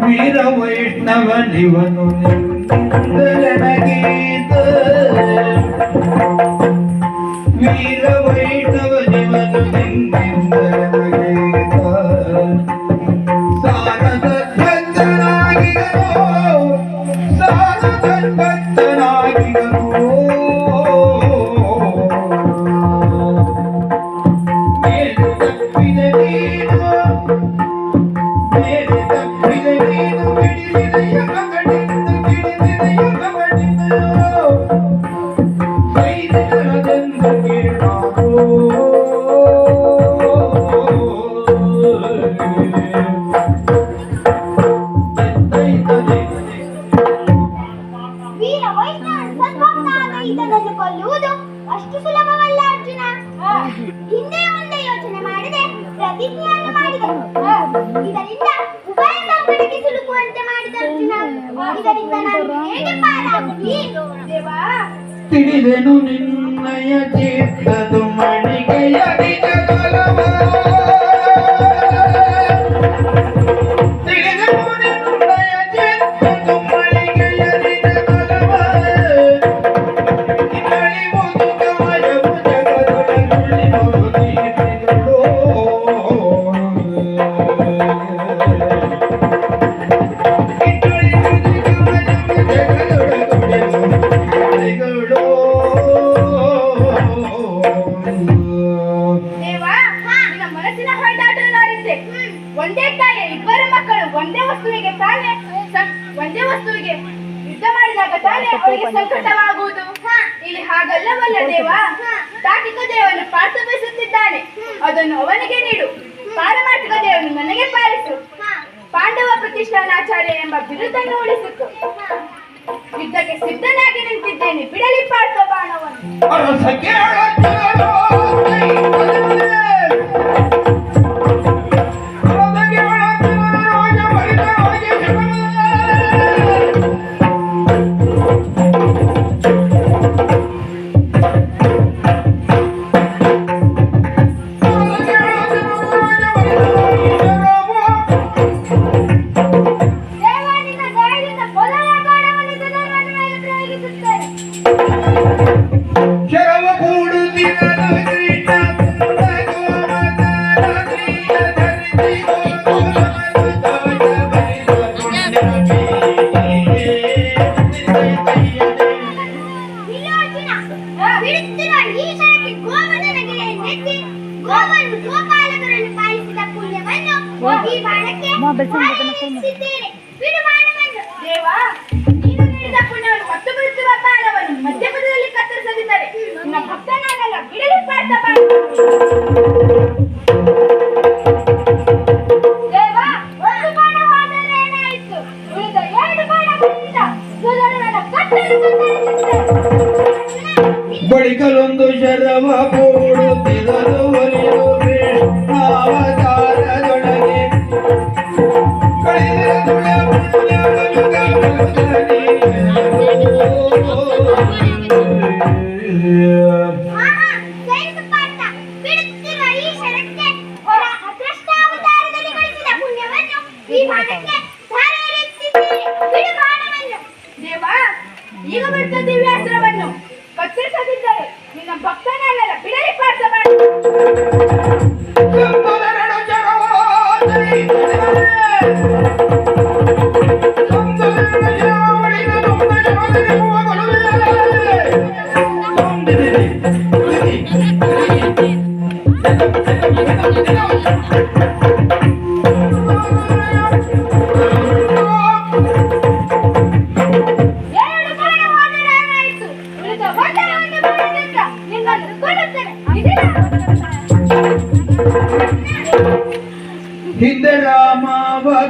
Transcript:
ವೀರ ವೈಷ್ಣವನಿವನು ನಿಂದಲನಗೀತ ವೀರ ವೈಷ್ಣವನಿವನು ನಿಂದಲನಗೀತ ಸಾರದ ಭಕ್ತನಾಗಿಗನು ಸಾರದ ಭಕ್ತನಾಗಿಗನು ಕೊಲ್ಲುವುದು ಅಷ್ಟು ಸುಲಭವಲ್ಲ ಅರ್ಜುನ. ಹಿಂದೆ ಮುಂದೆ ಯೋಚನೆ ಮಾಡದೆ ಪ್ರತಿಜ್ಞೆಯನ್ನು ಮಾಡಿದೆ. ಇದರಿಂದ ಉಭಯ ಸಂಕಟಕ್ಕೆ ಸಿಲುಕುವಂತೆ ಮಾಡಿದ ಅರ್ಜುನ. ಇದರಿಂದ ನಾನು ಹೇಗೆ ಪಾರಾಗಲಿ ದೇವಾ? ತಿಳಿದೆನು ನಿನ್ನಯ ಚಿತ್ತದು ಮಣಿಗೆಯ ನಿಜಗಲವ ದೇವಾ, ನಿನ್ನ ಮನಸ್ಸಿನ ಹೊಡೆದಾಟವನ್ನು ಅರಿತೆ. ಒಂದೇ ತಾಯಿಯ ಇಬ್ಬರ ಮಕ್ಕಳು ಒಂದೇ ವಸ್ತುವಿಗೆ ಯುದ್ಧ ಮಾಡಿದಾಗ ತಾನೇ ಅವರಿಗೆ ಸಂಕಟವಾಗುವುದು. ಇಲ್ಲಿ ಹಾಗಲ್ಲವಲ್ಲ ದೇವ. ತಾರ್ಕಿಕ ದೇವನು ಪಾರ್ಥ ಬಯಸುತ್ತಿದ್ದಾನೆ, ಅದನ್ನು ಅವನಿಗೆ ನೀಡು. ಪಾರಮಾರ್ಥಿಕ ದೇವನು ನನಗೆ ಪಾಲಿಸು. ಪಾಂಡವ ಪ್ರತಿಷ್ಠಾನಾಚಾರ್ಯ ಎಂಬ ಬಿರುದನ್ನು ಉಳಿಸಿತು. ಯುದ್ಧಕ್ಕೆ ಸಿದ್ಧನಾಗಿ ನಿಂತಿದ್ದೇನೆ, ಬಿಡಲಿ ಪಾರ್ಥ ಬಾಣವನ್ನು. ದೇವಾ, ನೀನು ನೀಡಿದ ಪುಣ್ಯವನ್ನು ಮತ್ತು ಬಿಡುತ್ತಿರುವ ಬಾಣವನ್ನು ಮಧ್ಯಪದದಲ್ಲಿ ಕತ್ತರಿಸದಿದ್ದರೆ ನಿನ್ನ ಭಕ್ತನಾಗಲ್ಲ, ಬಿಡಲಿ ಪಾರ್ಥ ಬಾಣವನ್ನು. ದೇವಾ, ಒಂದು ಬಾಣ ಹೋದರೆ ಏನಾಯಿತು? ಉಳಿದ 2 ಬಾಣಗಳಿಂದ ಸುಧರ್ಮನ ಕತ್ತರಿಸುತ್ತೇನೆ. ಬಳಿಕಲೊಂದು ಶರವ ಕೂಡುತ್ತಿರಲು ಒಲಿದು ಕೃಷ್ಣಾವತಾರದೊಳಗೆ ದೇವಾ, ಈಗ ಬಿಡ್ತ ದಿವ್ಯಾಸ್ತ್ರವನ್ನು ಕತ್ತರಿಸದಿದ್ದರೆ ನಿನ್ನ ಭಕ್ತನಲ್ಲ, ಬಿಡಲಿ ಪಾರ್ಥ ಹಿಂದೆ ರಾಮಾವತಾರದಿಂದ